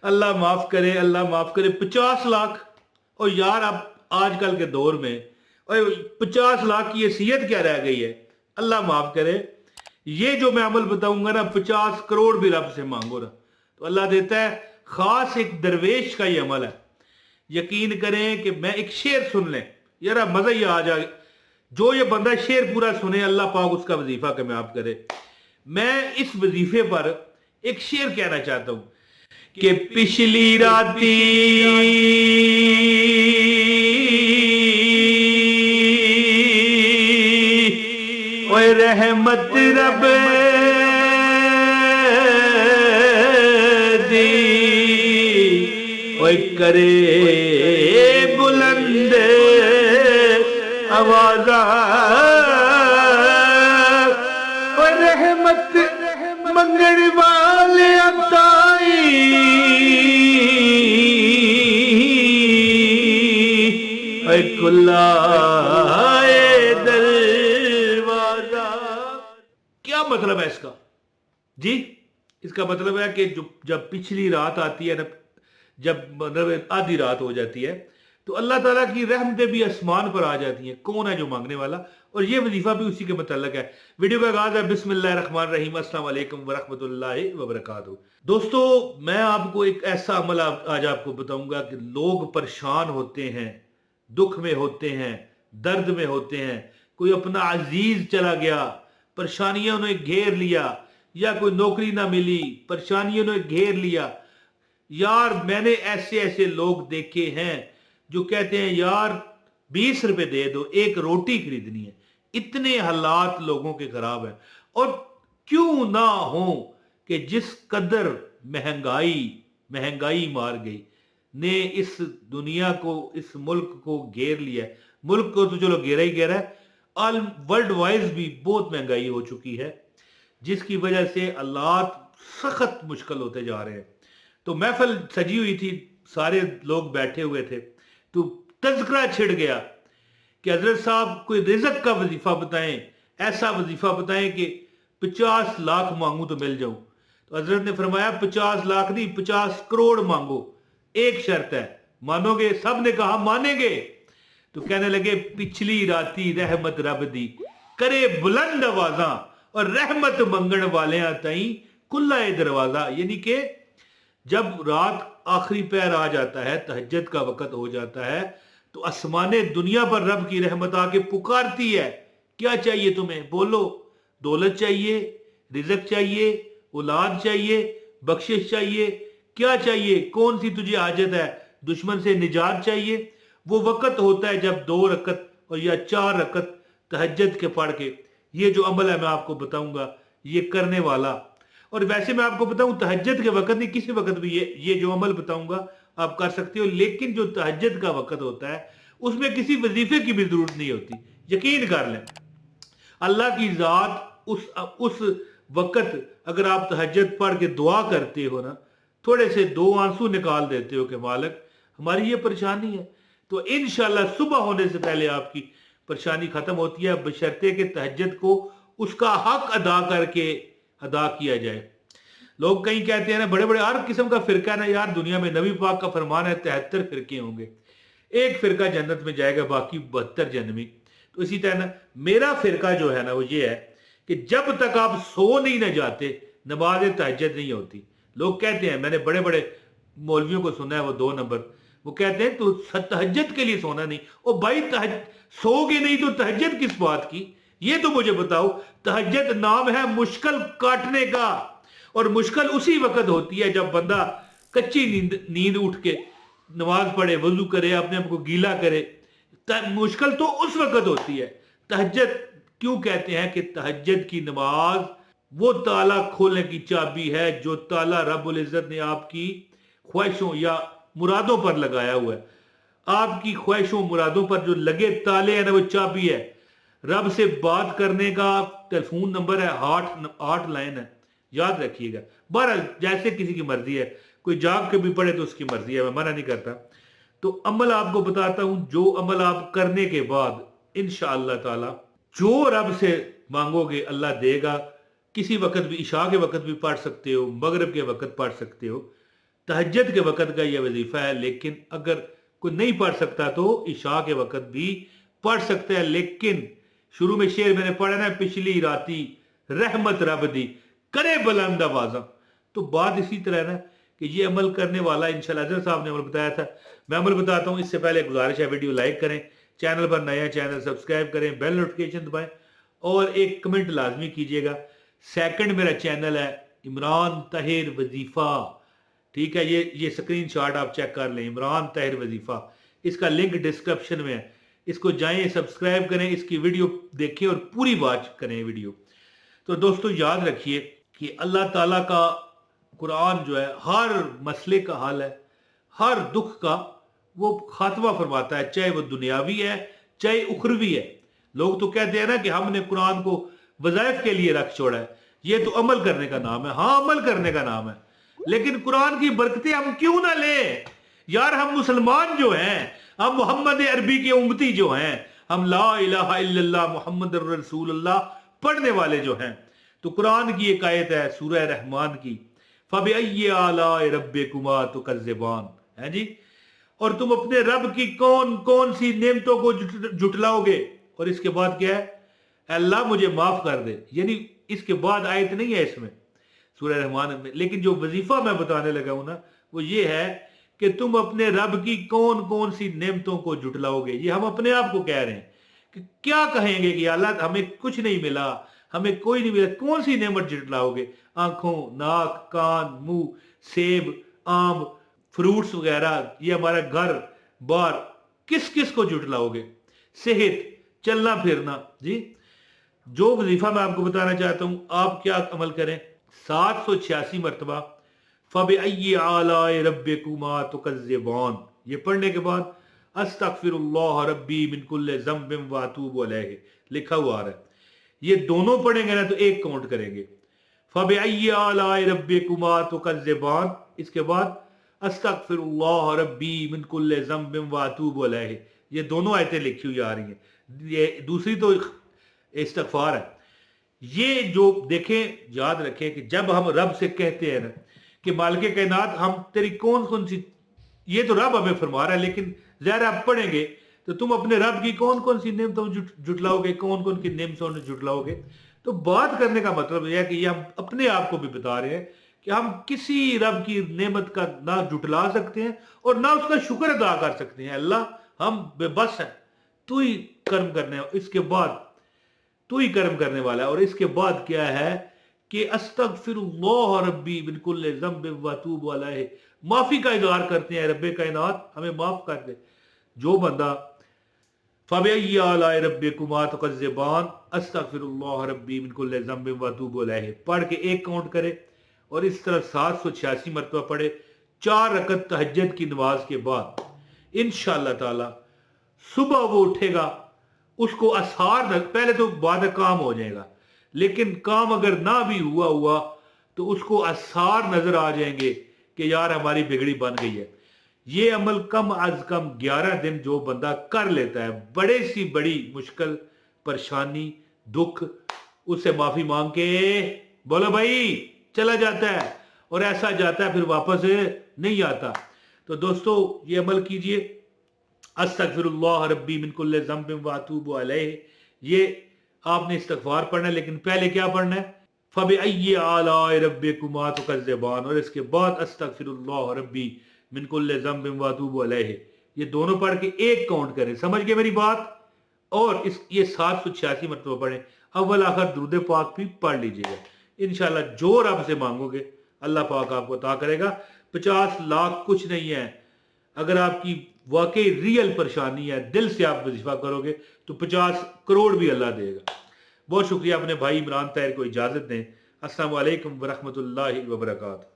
अल्लाह माफ करे, अल्लाह माफ करे। 50 लाख, और यार आप आजकल के दौर में और 50 लाख की हैसियत क्या रह गई है। अल्लाह माफ करे। ये जो मैं अमल बताऊंगा ना, 50 करोड़ भी रब से मांगो ना तो अल्लाह देता है। खास एक दरवेश का ये अमल है। यकीन करें कि मैं एक शेर सुन लें, यार मजा ही आ जाए। जो ये बंदा शेर पूरा सुने, अल्लाह पाक उसका वजीफा कामयाब करे। मैं इस वजीफे पर एक शेर कहना चाहता हूं कि पिछली राती ओए रहमत रब दी ओए करे बुलंद आवाज़ा ओए रहमत मंगण वाले ताई ओए खुलाए दरवाजा। क्या मतलब है इसका जी? इसका मतलब है कि जब पिछली रात आती है ना, जब मतलब आधी रात हो जाती है, तो अल्लाह ताला की रहमतें भी आसमान पर आ जाती हैं। कौन है जो मांगने वाला? और ये वजीफा भी उसी के मुतल्लक है। वीडियो का आगाज है बिस्मिल्लाहिर्रहमानिर्रहीम, अस्सलाम वालेकुम वरहमतुल्लाहि वबरकातुहू। दोस्तों, मैं आपको एक ऐसा अमल आज आपको बताऊंगा कि लोग परेशान होते हैं, दुख में होते हैं, दर्द में होते हैं। कोई अपना अजीज चला गया, परेशानियों ने घेर लिया, या कोई नौकरी ना मिली, परेशानियों ने घेर लिया। यार मैंने ऐसे ऐसे लोग देखे हैं जो कहते हैं यार 20 रुपए दे दो, एक रोटी खरीदनी है। इतने हालात लोगों के खराब हैं। और क्यों ना हो कि जिस कदर महंगाई मार गई ने इस दुनिया को, इस मुल्क को घेर लिया है। मुल्क को तो चलो घेरा ही घेरा है, ऑल वर्ल्ड वाइज भी बहुत महंगाई हो चुकी है, जिसकी वजह से हालात सख्त मुश्किल होते जा रहे हैं। तो महफिल सजी हुई थी, सारे लोग बैठे हुए थे, तो तज़किरा छिड़ गया कि हजरत साहब कोई रिज़्क़ का वजीफा बताएं, ऐसा वजीफा बताएं कि 50 लाख मांगू तो मिल जाऊं। तो हजरत ने फरमाया 50 लाख नहीं, 50 करोड़ मांगो, एक शर्त है, मानोगे? सब ने कहा मानेंगे। तो कहने लगे पिछली राती रहमत रब दी करे बुलंद आवाजा और रहमत मंगण वाले ताई खुला दरवाजा। यानी कि जब रात आखिरी पहर आ जाता है, तहज्जुद का वक़्त हो जाता है, तो आसमाने दुनिया पर रब की रहमत आके पुकारती है। क्या चाहिए तुम्हें? बोलो। दौलत चाहिए, रिज़्क़ चाहिए, औलाद चाहिए, बख्शिश चाहिए, क्या चाहिए? कौन सी तुझे हाजत है? दुश्मन से निजात चाहिए? वो वक़्त होता है जब 2 रकत और या 4 रकत तहज्जुद के पढ़ के, ये जो अमल है मैं आपको बताऊंगा, ये करने वाला। और वैसे मैं आपको बताऊं, तहज्जुद के वक़्त नहीं, किसी वक़्त भी ये जो अमल बताऊंगा आप कर सकते हो। लेकिन जो तहज्जुद का वक़्त होता है उसमें किसी वजीफे की भी जरूरत नहीं होती। यकीन कर लें, अल्लाह की ज़ात उस वक़्त अगर आप तहज्जुद पढ़ के दुआ करते हो ना, थोड़े से 2 आंसू निकाल देते हो कि मालिक हमारी ये परेशानी है, तो इंशाल्लाह सुबह होने से पहले आपकी परेशानी खत्म होती है, बशर्ते कि तहज्जुद को उसका हक अदा करके अदा किया जाए। लोग कहीं कहते हैं ना, बड़े बड़े हर किस्म का फिरका ना यार दुनिया में, नबी पाक का फरमान है 73 फिरके होंगे, एक फिरका जन्नत में जाएगा, बाकी 72 जहन्नमी। तो इसी तरह ना मेरा फिरका जो है ना वो ये है कि जब तक आप सो नहीं ना जाते नमाज तहज्जुद नहीं होती। लोग कहते हैं, मैंने बड़े बड़े मौलवियों को सुना है, वो 2 नंबर, वो कहते हैं तो तहज्जुद के लिए सोना नहीं। ओ भाई सोगे नहीं तो तहज्जुद किस बात की? ये तो मुझे बताओ। तहज्जुद नाम है मुश्किल काटने का, और मुश्किल उसी वक्त होती है जब बंदा कच्ची नींद उठ के नमाज पढ़े, वजू करे, अपने आप को गीला करे। मुश्किल तो उस वक्त होती है। तहज्जुद क्यों कहते हैं कि तहज्जुद की नमाज वो ताला खोलने की चाबी है जो ताला रब्बुल इज्जत ने आपकी ख्वाहिशों या मुरादों पर लगाया हुआ है। आपकी ख्वाहिशों मुरादों पर जो लगे ताले हैं ना, वो चाबी है। रब से बात करने का टेलीफोन नंबर है 8 लाइन है, याद रखिएगा। बहरहाल जैसे किसी की मर्जी है, कोई जाग के भी पढ़े तो उसकी मर्जी है, मैं मना नहीं करता। तो अमल आपको बताता हूं, जो अमल आप करने के बाद इंशाअल्लाह ताला जो रब से मांगोगे अल्लाह देगा। किसी वक्त भी, इशा के वक्त भी पढ़ सकते हो, मगरिब के वक्त पढ़ सकते हो, तहज्जुद के वक्त का यह वजीफा है। लेकिन अगर कोई नहीं पढ़ सकता तो इशा के वक्त भी पढ़ सकता है। लेकिन शुरू में शेर मैंने पढ़ा ना, पिछली राती रहमत रब दी करे बुलंद आवाज़ा, तो बात इसी तरह ना कि ये अमल करने वाला इंशाल्लाह अजहर साहब ने अमल बताया था, मैं अमल बताता हूँ। इससे पहले गुजारिश है वीडियो लाइक करें, चैनल पर नया चैनल सब्सक्राइब करें, बेल नोटिफिकेशन दबाएं और एक कमेंट लाजमी कीजिएगा। सेकंड मेरा चैनल है इमरान ताहिर वजीफा, ठीक है, ये स्क्रीन शॉट आप चेक कर लें, इमरान ताहिर वजीफा, इसका लिंक डिस्क्रिप्शन में है, इसको जाएं सब्सक्राइब करें, इसकी वीडियो देखें और पूरी वॉच करें वीडियो। तो दोस्तों याद रखिए कि अल्लाह ताला का कुरान जो है हर मसले का हल है, हर दुख का वो खात्मा फरमाता है, चाहे वो दुनियावी है चाहे उखरवी है। लोग तो कहते हैं ना कि हमने कुरान को वज़ाइफ के लिए रख छोड़ा है, ये तो अमल करने का नाम है। हाँ, अमल करने का नाम है, लेकिन कुरान की बरकतें हम क्यों ना लें यार। हम मुसलमान जो हैं, हम मोहम्मद अरबी के उम्मती जो हैं, हम ला इलाहा इल्लल्लाह मुहम्मद रसूलुल्लाह पढ़ने वाले जो हैं, तो कुरान की एक आयत है सूरह रहमान की, फबिअय्यि आलाए रब्बिकुमा तुकज़्ज़िबान, है जी, और तुम अपने रब की कौन कौन सी नेमतों को जुटलाओगे। और इसके बाद क्या है, अल्लाह मुझे माफ कर दे, यानी इसके बाद आयत नहीं है इसमें सूरह रहमान में। लेकिन जो वजीफा मैं बताने लगा हूं ना, वो ये है कि तुम अपने रब की कौन कौन सी नेमतों को जुटलाओगे। ये हम अपने आप को कह रहे हैं कि क्या कहेंगे कि अल्लाह हमें कुछ नहीं मिला, हमें कोई नहीं मिला, कौन सी नेमत जुटलाओगे। आंखों, नाक, कान, मुंह, सेब, आम, फ्रूट्स वगैरह, ये हमारा घर बार, किस किस को जुटलाओगे। सेहत, चलना फिरना, जी। जो वजीफा मैं आपको बताना चाहता हूं, आप क्या अमल करें, 786 मरतबा फबिअय्यि आलाए रब्बिकुमा तुकज़्ज़िबान, ये पढ़ने के बाद अस्तगफिरुल्लाह रब्बी मिन कुल्लि ज़ंबिन व अतूबु अलैहि लिखा हुआ आ रहा है। ये दोनों पढ़ेंगे ना तो एक काउंट करेंगे, फबिअय्यि आलाए रब्बिकुमा तुकज़्ज़िबान, इसके बाद अस्तगफिरुल्लाह रब्बी मिन कुल्लि ज़ंबिन व अतूबु अलैहि, ये दोनों आयतें लिखी हुई आ रही हैं। ये दूसरी तो इस्तिग़फ़ार है। ये जो देखें, याद रखें कि जब हम रब से कहते हैं ना कि मालिक कायनात हम तेरी कौन कौन सी, ये तो रब हमें फरमा रहा है, लेकिन ज़ाहिर आप पढ़ेंगे तो तुम अपने रब की कौन कौन सी नेमतों जुटलाओगे, कौन कौन की नेमतों जुटलाओगे। तो बात करने का मतलब यह है कि ये हम अपने आप को भी बता रहे हैं कि हम किसी रब की नेमत का ना जुटला सकते हैं और ना उसका शुक्र अदा कर सकते हैं। अल्लाह हम बेबस हैं, तू ही कर्म करने, इसके बाद तू ही कर्म करने वाला है। और इसके बाद क्या है कि अस्तगफिरुल्लाह रब्बी मिन कुल्लि ज़ंबिन व अतूबु अलैहि, माफी का इज़हार करते हैं, रब्बे कायनात हमें माफ कर दे। जो बंदा फबिअय्यि आलाए रब्बिकुमा तुकज़्ज़िबान अस्तगफिरुल्लाह रब्बी मिन कुल्लि ज़ंबिन व अतूबु अलैहि पढ़ के एक काउंट करे और इस तरह 786 मरतबा पढ़े 4 रकत तहज्जुद की नमाज के बाद, इंशाअल्लाह ताला सुबह वो उठेगा, उसको असहार, पहले तो बाद काम हो जाएगा, लेकिन काम अगर ना भी हुआ तो उसको असहार नजर आ जाएंगे कि यार हमारी बिगड़ी बन गई है। ये अमल कम अज कम 11 दिन जो बंदा कर लेता है, बड़े सी बड़ी मुश्किल, परेशानी, दुख, उससे माफी मांग के बोलो भाई चला जाता है, और ऐसा जाता है फिर वापस नहीं आता। तो दोस्तों ये अमल कीजिए, अस्तगफिरुल्लाह रब्बी मिन कुल्लि ज़ंबिन व अतूबु अलैहि, ये आपने इस्तिग़फ़ार पढ़ना है, लेकिन पहले क्या पढ़ना है, फबिअय्यि आलाए रब्बिकुमा तुकज़्ज़िबान, और इसके बाद अस्तगफिरुल्लाह रब्बी मिन कुल्लि ज़ंबिन व अतूबु अलैहि, ये दोनों पढ़ के एक काउंट करें। समझ गए मेरी बात। और ये 786 मरतबा पढ़ें, अव्वल आखिर दुरूद पाक भी पढ़ लीजिएगा। इंशाल्लाह जो रब से मांगोगे अल्लाह पाक आपको अता करेगा। 50 लाख कुछ नहीं है, अगर आपकी वाकई रियल परेशानी है, दिल से आप वजीफा करोगे तो 50 करोड़ भी अल्लाह देगा। बहुत शुक्रिया। अपने भाई इमरान ताहिर को इजाज़त दें। अस्सलामु अलैकुम व रहमतुल्लाहि व बरकातहू।